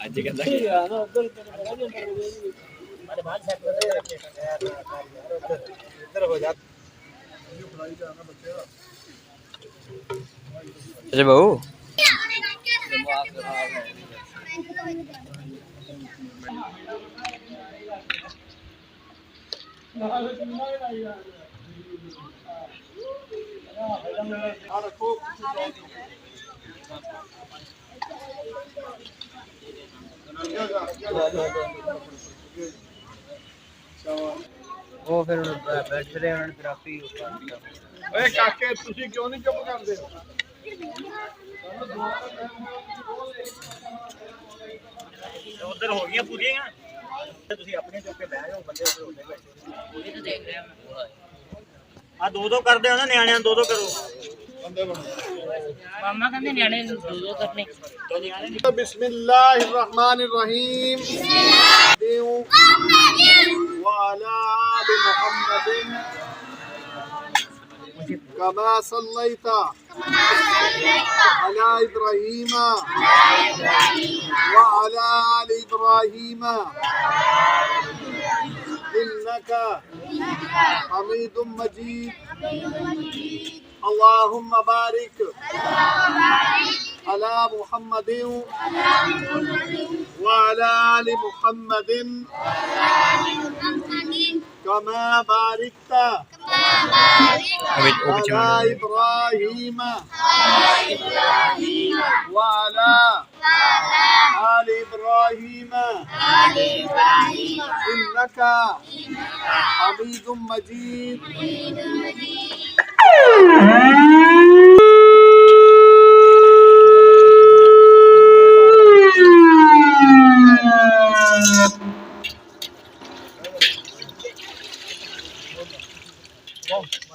ਅੱਜ ਕਹਿੰਦਾ ਇੱਧਰ ਹੋ ਜਾ ਅਜੇ ਬਾਊ ਉਹ ਫਿਰ ਬੈਠਦੇ ਉਹਨਾਂ ਨੇ ਥੈਰੇਪੀ ਕਰਦਾ। ਓਏ ਕਾਕੇ ਤੁਸੀਂ ਕਿਉਂ ਨਹੀਂ ਚੁੱਪ ਕਰਦੇ? ਉਧਰ ਹੋ ਗਈਆਂ ਪੂਰੀਆਂ ਤੁਸੀਂ ਆਪਣੇ ਚੁੱਕ ਕੇ ਬਹਿ ਜਾਓ ਬੰਦੇ ਉਧਰ ਹੁੰਦੇ ਬੈਠੇ ਪੂਰੀ ਤਾਂ ਦੇਖ ਰਹੇ ਆ ਦੋ ਦੋ ਕਰਦੇ ਹੋ ਨਾ ਨਿਆਣਿਆਂ ਦੋ ਦੋ ਕਰੋ ਬੰਦੇ ਬਣ ਮਾਮਾ ਕਹਿੰਦੇ ਨਿਆਣੇ ਦੋ ਦੋ ਕਰਨੇ ਬਿਸਮਿल्लाहिर रहमानिर रहीम वाला आल मुहम्मद कमा सल्लैता अला इब्राहीम وعلى آل إبراهيم إنك حميد مجيد اللهم بارك على محمد وعلى آل محمد كما باركت على إبراهيم وعلى آل إبراهيم إنك حميد مجيد Bom.